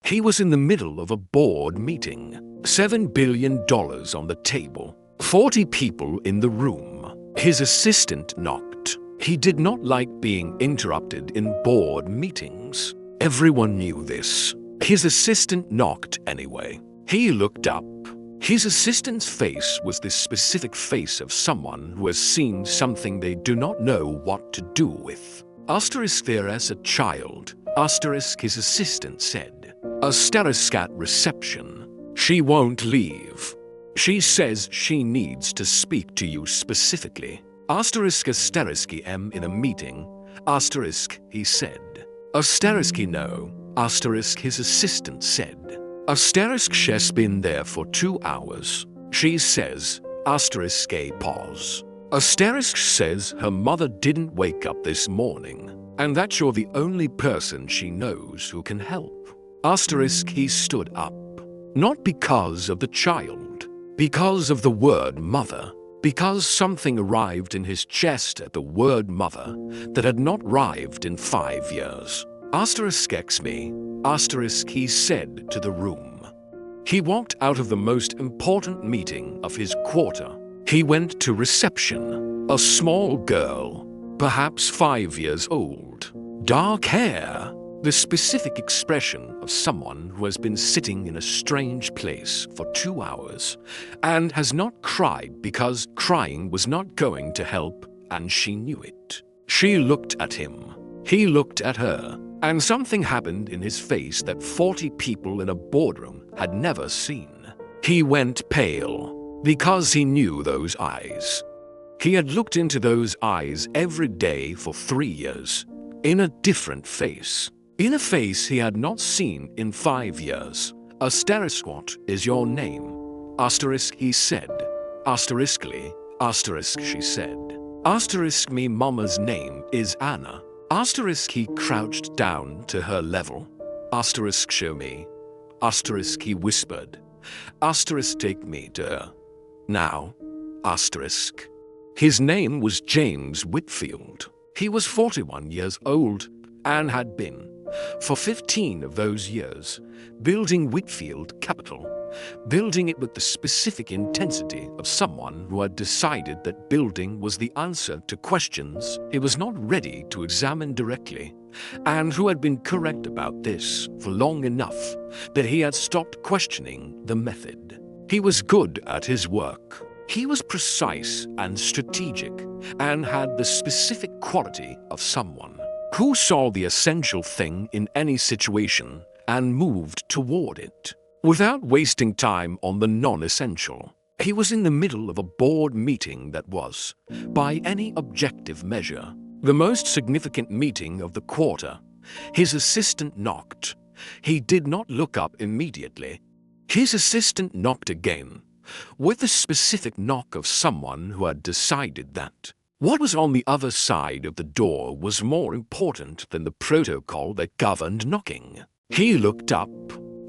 He was in the middle of a board meeting. $7 billion on the table. 40 people in the room. His assistant knocked. He did not like being interrupted in board meetings. Everyone knew this. His assistant knocked anyway. He looked up. His assistant's face was the specific face of someone who has seen something they do not know what to do with. There as a child. His assistant said. At reception. She won't leave. She says she needs to speak to you specifically. M in a meeting. He said. No. His assistant said. She's been there for 2 hours. She says. A pause. Says her mother didn't wake up this morning, and that you're the only person she knows who can help. He stood up. Not because of the child, because of the word mother, because something arrived in his chest at the word mother that had not arrived in 5 years. X me. He said to the room. He walked out of the most important meeting of his quarter. He went to reception. A small girl, perhaps 5 years old. Dark hair. The specific expression of someone who has been sitting in a strange place for 2 hours and has not cried because crying was not going to help, and she knew it. She looked at him. He looked at her, and something happened in his face that 40 people in a boardroom had never seen. He went pale because he knew those eyes. He had looked into those eyes every day for 3 years, in a different face. In a face he had not seen in 5 years. What is your name? He said. She said. Me mama's name is Anna. He crouched down to her level. Show me. He whispered. Take me to her. Now. His name was James Whitfield. He was 41 years old and had been, for 15 of those years, building Whitfield Capital, building it with the specific intensity of someone who had decided that building was the answer to questions he was not ready to examine directly, and who had been correct about this for long enough that he had stopped questioning the method. He was good at his work. He was precise and strategic, and had the specific quality of someone who saw the essential thing in any situation and moved toward it, without wasting time on the non-essential. He was in the middle of a board meeting that was, by any objective measure, the most significant meeting of the quarter. His assistant knocked. He did not look up immediately. His assistant knocked again, with the specific knock of someone who had decided that what was on the other side of the door was more important than the protocol that governed knocking. He looked up.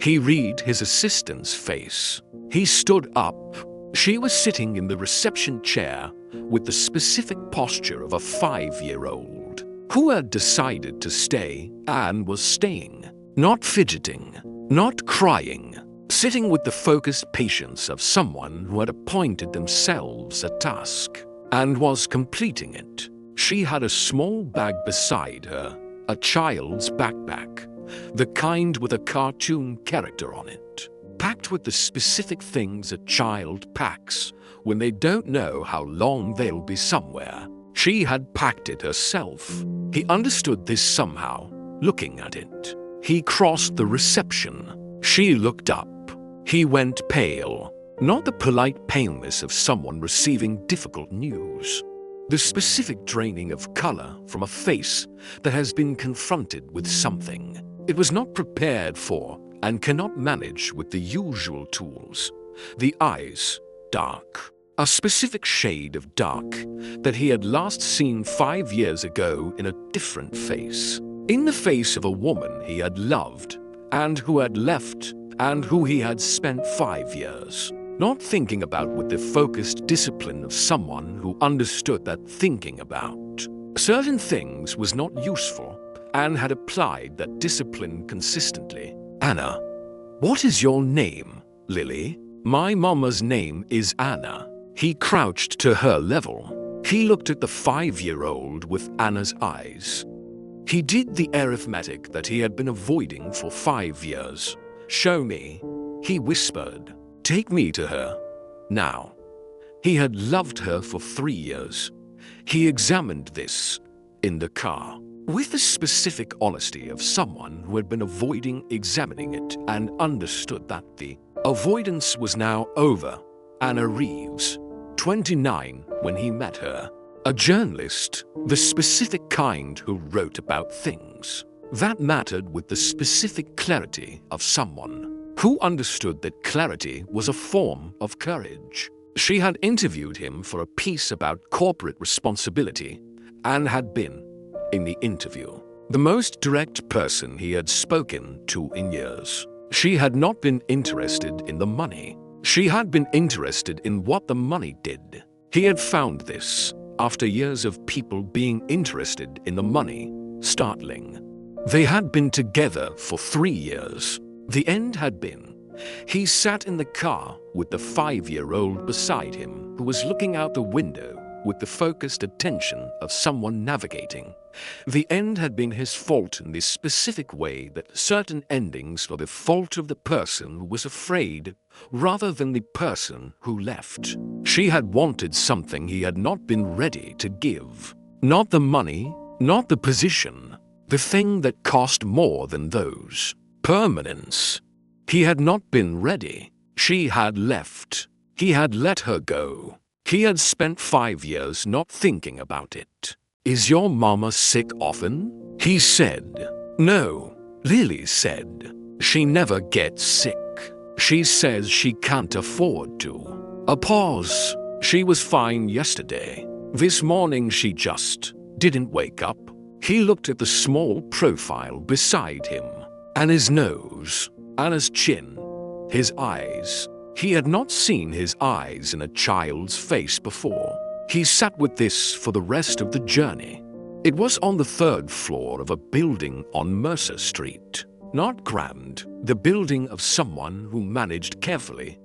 He read his assistant's face. He stood up. She was sitting in the reception chair with the specific posture of a 5-year-old who had decided to stay and was staying, not fidgeting, not crying, sitting with the focused patience of someone who had appointed themselves a task and was completing it. She had a small bag beside her, a child's backpack, the kind with a cartoon character on it, packed with the specific things a child packs when they don't know how long they'll be somewhere. She had packed it herself. He understood this somehow, looking at it. He crossed the reception. She looked up. He went pale. Not the polite paleness of someone receiving difficult news. The specific draining of color from a face that has been confronted with something it was not prepared for and cannot manage with the usual tools. The eyes, dark. A specific shade of dark that he had last seen 5 years ago in a different face. In the face of a woman he had loved and who had left and who he had spent 5 years not thinking about with the focused discipline of someone who understood that thinking about certain things was not useful and had applied that discipline consistently. Anna, "What is your name, Lily?" "My mama's name is Anna." He crouched to her level. He looked at the 5-year-old with Anna's eyes. He did the arithmetic that he had been avoiding for 5 years. "Show me," he whispered. "Take me to her. Now." He had loved her for 3 years. He examined this in the car with the specific honesty of someone who had been avoiding examining it and understood that the avoidance was now over. Anna Reeves, 29 when he met her. A journalist, the specific kind who wrote about things that mattered with the specific clarity of someone who understood that clarity was a form of courage. She had interviewed him for a piece about corporate responsibility and had been, in the interview, the most direct person he had spoken to in years. She had not been interested in the money. She had been interested in what the money did. He had found this, after years of people being interested in the money, startling. They had been together for 3 years. The end had been. He sat in the car with the 5-year-old beside him who was looking out the window with the focused attention of someone navigating. The end had been his fault in this specific way that certain endings were the fault of the person who was afraid rather than the person who left. She had wanted something he had not been ready to give. Not the money, not the position, the thing that cost more than those. Permanence. He had not been ready. She had left. He had let her go. He had spent 5 years not thinking about it. "Is your mama sick often?" he said. "No," Lily said. "She never gets sick. She says she can't afford to." A pause. "She was fine yesterday. This morning she just didn't wake up." He looked at the small profile beside him, and his nose, and his chin, his eyes. He had not seen his eyes in a child's face before. He sat with this for the rest of the journey. It was on the 3rd floor of a building on Mercer Street. Not grand, the building of someone who managed carefully,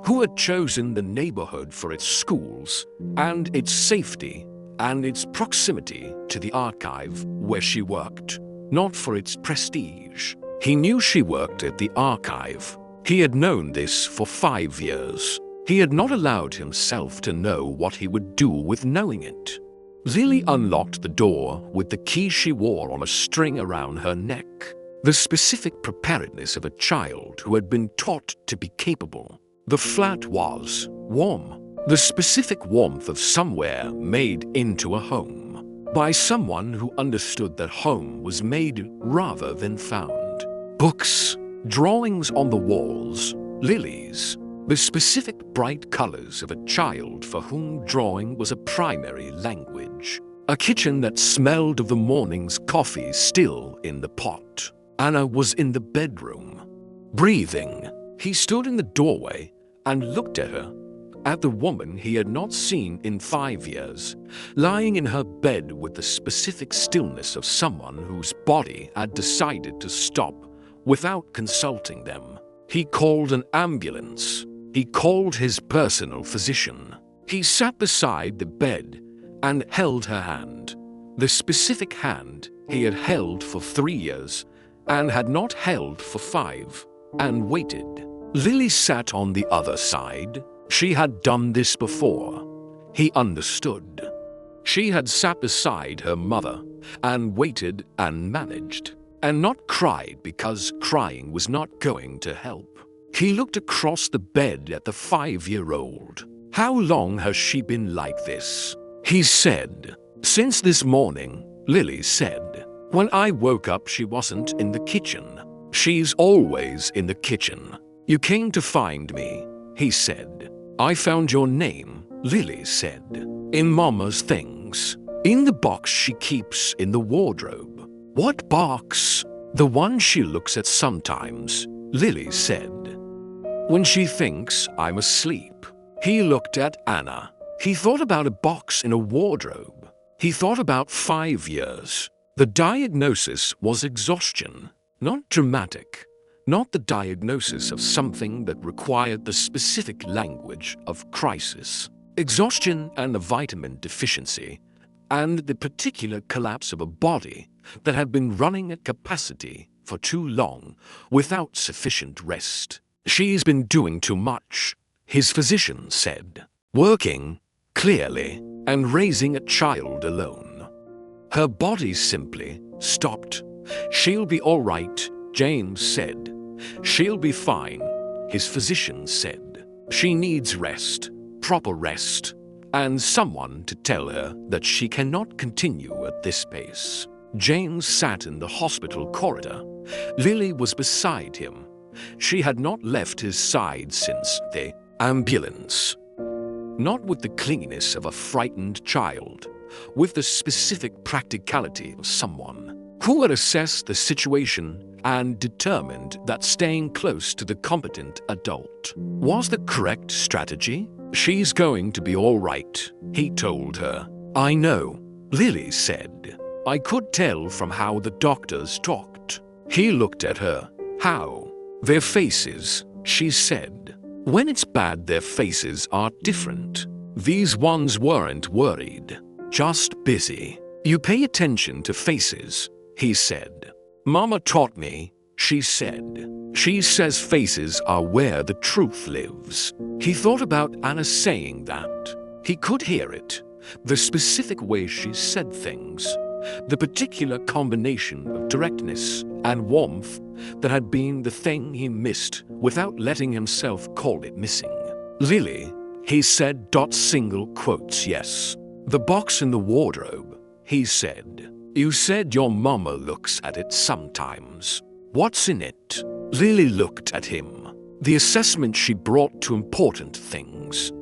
who had chosen the neighborhood for its schools and its safety and its proximity to the archive where she worked, not for its prestige. He knew she worked at the archive. He had known this for 5 years. He had not allowed himself to know what he would do with knowing it. Lily unlocked the door with the key she wore on a string around her neck. The specific preparedness of a child who had been taught to be capable. The flat was warm. The specific warmth of somewhere made into a home. By someone who understood that home was made rather than found. Books, drawings on the walls, lilies. The specific bright colors of a child for whom drawing was a primary language. A kitchen that smelled of the morning's coffee still in the pot. Anna was in the bedroom, breathing. He stood in the doorway and looked at her, at the woman he had not seen in 5 years, lying in her bed with the specific stillness of someone whose body had decided to stop without consulting them. He called an ambulance. He called his personal physician. He sat beside the bed and held her hand. The specific hand he had held for 3 years and had not held for 5, and waited. Lily sat on the other side. She had done this before. He understood. She had sat beside her mother and waited and managed, and not cried because crying was not going to help. He looked across the bed at the 5-year-old. "How long has she been like this?" he said. "Since this morning," Lily said. "When I woke up, she wasn't in the kitchen." "She's always in the kitchen." "You came to find me," he said. "I found your name," Lily said. "In Mama's things. In the box she keeps in the wardrobe." "What box?" "The one she looks at sometimes," Lily said. "When she thinks I'm asleep." He looked at Anna. He thought about a box in a wardrobe. He thought about 5 years. The diagnosis was exhaustion. Not dramatic, not the diagnosis of something that required the specific language of crisis, exhaustion and a vitamin deficiency, and the particular collapse of a body that had been running at capacity for too long without sufficient rest. She's been doing too much, his physician said, working, clearly, and raising a child alone. Her body simply stopped. She'll be all right, James said. She'll be fine, his physician said. She needs rest, proper rest, and someone to tell her that she cannot continue at this pace. James sat in the hospital corridor. Lily was beside him. She had not left his side since the ambulance. Not with the clinginess of a frightened child, with the specific practicality of someone who had assessed the situation and determined that staying close to the competent adult was the correct strategy. She's going to be all right, he told her. I know, Lily said. I could tell from how the doctors talked. He looked at her. How? Their faces, she said. When it's bad, their faces are different. These ones weren't worried, just busy. You pay attention to faces, he said. Mama taught me, she said. She says faces are where the truth lives. He thought about Anna saying that. He could hear it, the specific way she said things, the particular combination of directness and warmth that had been the thing he missed without letting himself call it missing. Lily, he said. Single quotes, yes. The box in the wardrobe, he said. You said your mama looks at it sometimes. What's in it? Lily looked at him. The assessment she brought to important things.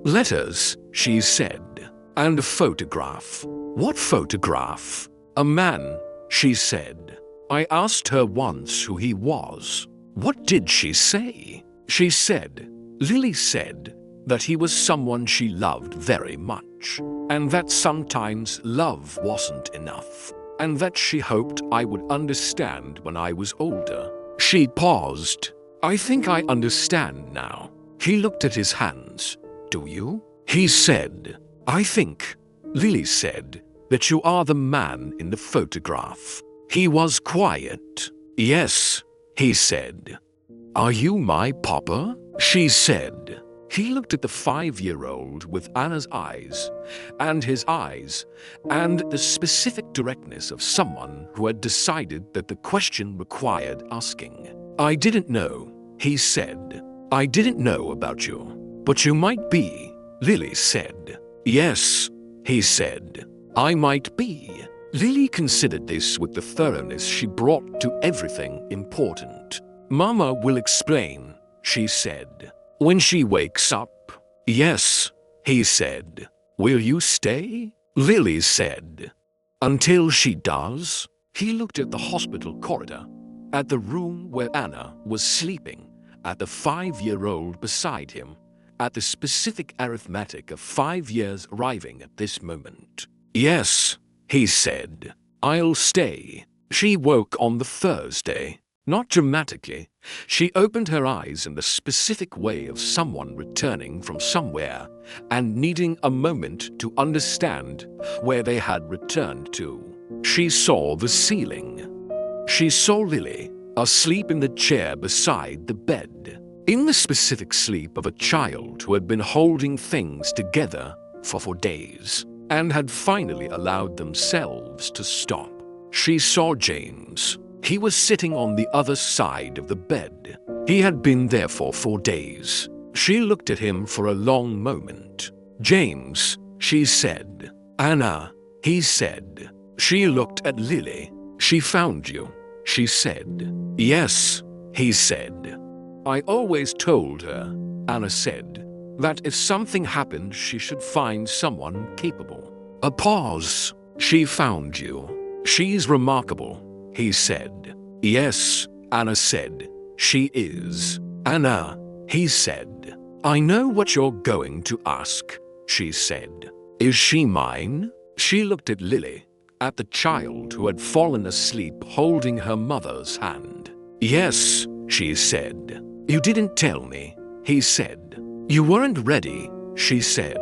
Letters, she said. And a photograph. What photograph? A man, she said. I asked her once who he was. What did she say? She said, Lily said, that he was someone she loved very much, and that sometimes love wasn't enough, and that she hoped I would understand when I was older. She paused. I think I understand now. He looked at his hands. Do you? He said. I think, Lily said, that you are the man in the photograph. He was quiet. Yes, he said. Are you my papa? She said. He looked at the 5-year-old with Anna's eyes, and his eyes, and the specific directness of someone who had decided that the question required asking. I didn't know, he said. I didn't know about you, but you might be, Lily said. Yes, he said. I might be. Lily considered this with the thoroughness she brought to everything important. Mama will explain, she said. When she wakes up. Yes, he said. Will you stay? Lily said. Until she does? He looked at the hospital corridor, at the room where Anna was sleeping, at the 5-year-old beside him, at the specific arithmetic of 5 years arriving at this moment. Yes, he said. I'll stay. She woke on the Thursday. Not dramatically. She opened her eyes in the specific way of someone returning from somewhere and needing a moment to understand where they had returned to. She saw the ceiling. She saw Lily, asleep in the chair beside the bed, in the specific sleep of a child who had been holding things together for days and had finally allowed themselves to stop. She saw James. He was sitting on the other side of the bed. He had been there for 4 days. She looked at him for a long moment. James, she said. Anna, he said. She looked at Lily. She found you, she said. Yes, he said. I always told her, Anna said, that if something happened, she should find someone capable. A pause. She found you. She's remarkable, he said. Yes, Anna said. She is. Anna, he said. I know what you're going to ask, she said. Is she mine? She looked at Lily, at the child who had fallen asleep holding her mother's hand. Yes, she said. You didn't tell me, he said. You weren't ready, she said.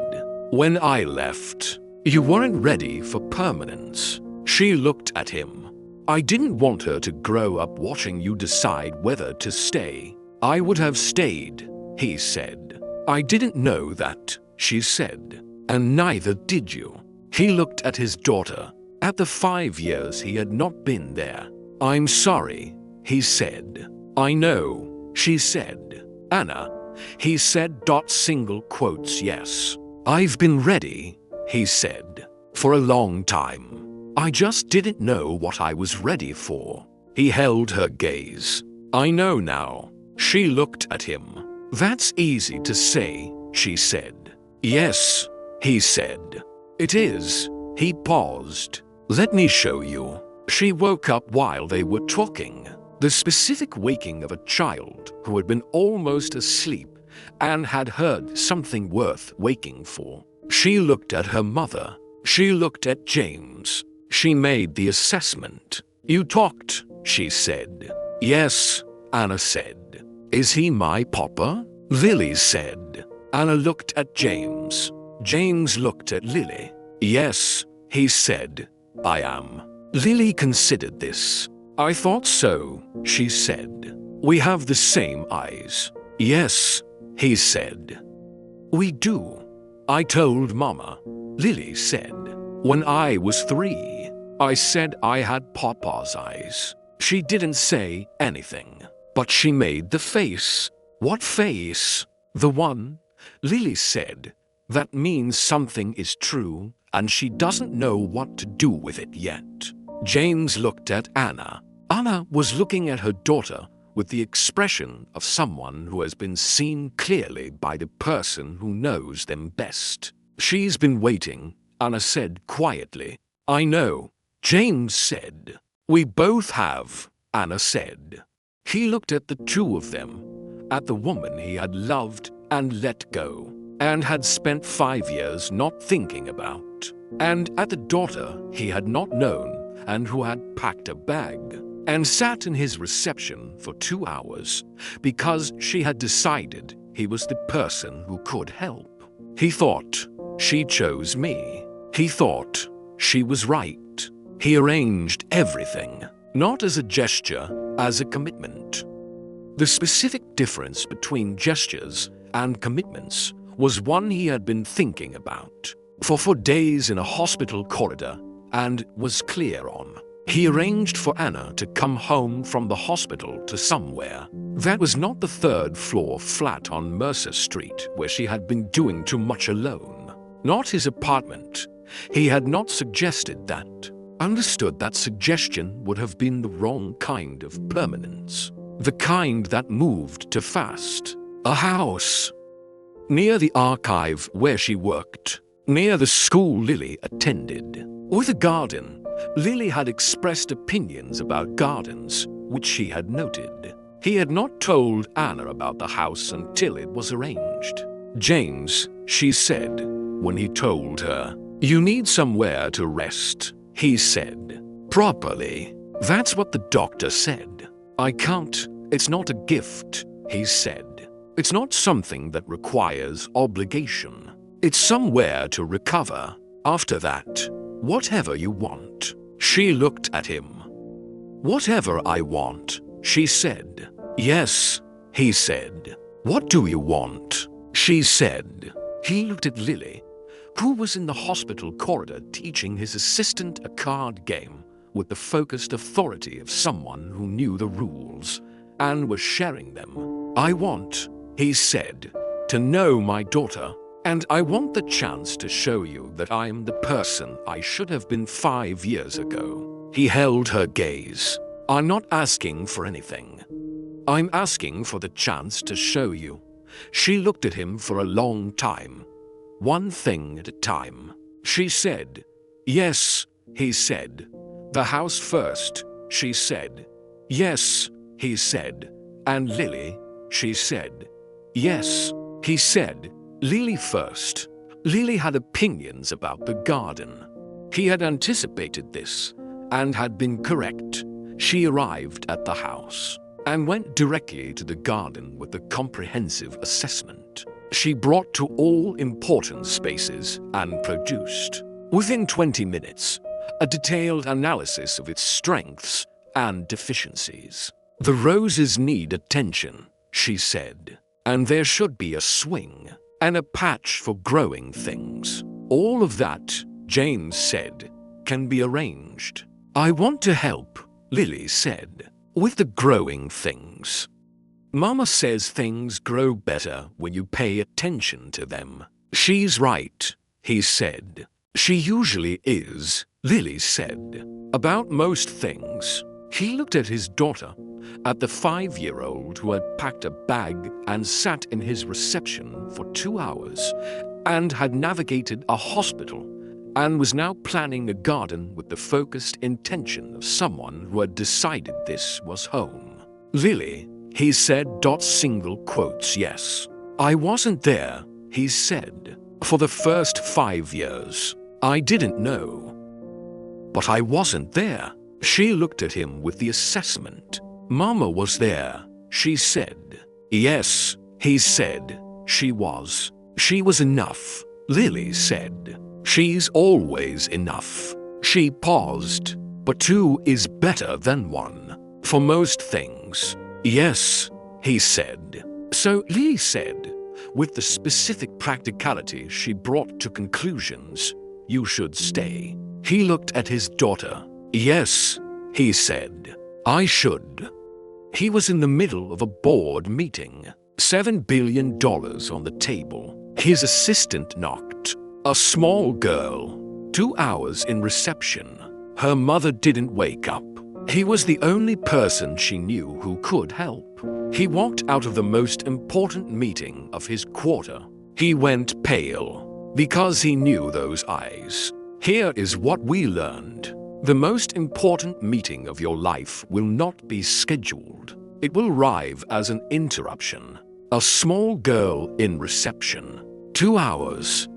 When I left, you weren't ready for permanence. She looked at him. I didn't want her to grow up watching you decide whether to stay. I would have stayed, he said. I didn't know that, she said. And neither did you. He looked at his daughter. At the 5 years he had not been there. I'm sorry, he said. I know, she said. Anna, he said. Single quotes, yes. I've been ready, he said, for a long time. I just didn't know what I was ready for. He held her gaze. I know now. She looked at him. That's easy to say, she said. Yes, he said. It is. He paused. Let me show you. She woke up while they were talking. The specific waking of a child who had been almost asleep and had heard something worth waking for. She looked at her mother. She looked at James. She made the assessment. You talked, she said. Yes, Anna said. Is he my papa? Lily said. Anna looked at James. James looked at Lily. Yes, he said. I am. Lily considered this. I thought so, she said. We have the same eyes. Yes, he said. We do. I told Mama, Lily said. When I was 3, I said I had Papa's eyes. She didn't say anything, but she made the face. What face? The one? Lily said. That means something is true, and she doesn't know what to do with it yet. James looked at Anna. Anna was looking at her daughter with the expression of someone who has been seen clearly by the person who knows them best. She's been waiting, Anna said quietly. I know, James said. We both have, Anna said. He looked at the two of them, at the woman he had loved and let go, and had spent 5 years not thinking about, and at the daughter he had not known and who had packed a bag and sat in his reception for 2 hours because she had decided he was the person who could help. He thought, she chose me. He thought, she was right. He arranged everything, not as a gesture, as a commitment. The specific difference between gestures and commitments was one he had been thinking about for 4 days in a hospital corridor and was clear on. He arranged for Anna to come home from the hospital to somewhere. That was not the 3rd floor flat on Mercer Street where she had been doing too much alone. Not his apartment. He had not suggested that. Understood that suggestion would have been the wrong kind of permanence. The kind that moved too fast. A house. Near the archive where she worked. Near the school Lily attended. With a garden. Lily had expressed opinions about gardens, which she had noted. He had not told Anna about the house until it was arranged. James, she said, when he told her, you need somewhere to rest, he said. Properly. That's what the doctor said. I can't. It's not a gift, he said. It's not something that requires obligation. It's somewhere to recover. After that, whatever you want. She looked at him. Whatever I want, she said. Yes, he said. What do you want? She said. He looked at Lily, who was in the hospital corridor teaching his assistant a card game with the focused authority of someone who knew the rules and was sharing them. I want, he said, to know my daughter, and I want the chance to show you that I am the person I should have been 5 years ago. He held her gaze. I'm not asking for anything. I'm asking for the chance to show you. She looked at him for a long time. One thing at a time. She said, yes, he said. The house first, she said. Yes, he said. And Lily, she said. Yes, he said. Lily first. Lily had opinions about the garden. He had anticipated this and had been correct. She arrived at the house. and went directly to the garden with a comprehensive assessment. She brought to all important spaces and produced, within 20 minutes, a detailed analysis of its strengths and deficiencies. "The roses need attention," she said, "and there should be a swing and a patch for growing things. All of that," James said, "can be arranged." "I want to help," Lily said, "with the growing things. Mama says things grow better when you pay attention to them." "She's right," he said. "She usually is," Lily said, "about most things." He looked at his daughter, at the 5-year-old who had packed a bag and sat in his reception for 2 hours and had navigated a hospital and was now planning a garden with the focused intention of someone who had decided this was home. "Lily," he said, single quotes, "yes. I wasn't there," he said, "for the first 5 years. I didn't know. But I wasn't there." She looked at him with the assessment. "Mama was there," she said. "Yes," he said, "she was. She was enough," Lily said. "She's always enough." She paused. "But 2 is better than 1. For most things." "Yes," he said. So Lily said, with the specific practicality she brought to conclusions, "You should stay." He looked at his daughter. "Yes," he said, "I should." He was in the middle of a board meeting, $7 billion on the table. His assistant knocked. A small girl. 2 hours in reception. Her mother didn't wake up. He was the only person she knew who could help. He walked out of the most important meeting of his quarter. He went pale, because he knew those eyes. Here is what we learned. The most important meeting of your life will not be scheduled. It will arrive as an interruption. A small girl in reception. 2 hours.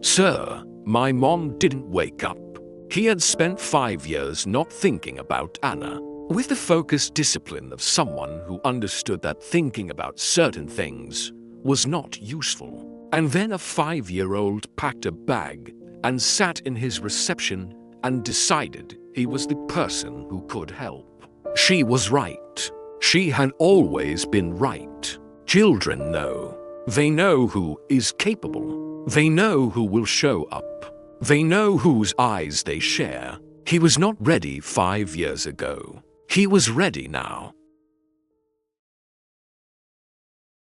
"Sir, my mom didn't wake up." He had spent 5 years not thinking about Anna, with the focused discipline of someone who understood that thinking about certain things was not useful. And then a 5-year-old packed a bag and sat in his reception and decided he was the person who could help. She was right. She had always been right. Children know. They know who is capable. They know who will show up. They know whose eyes they share. He was not ready 5 years ago. He was ready now.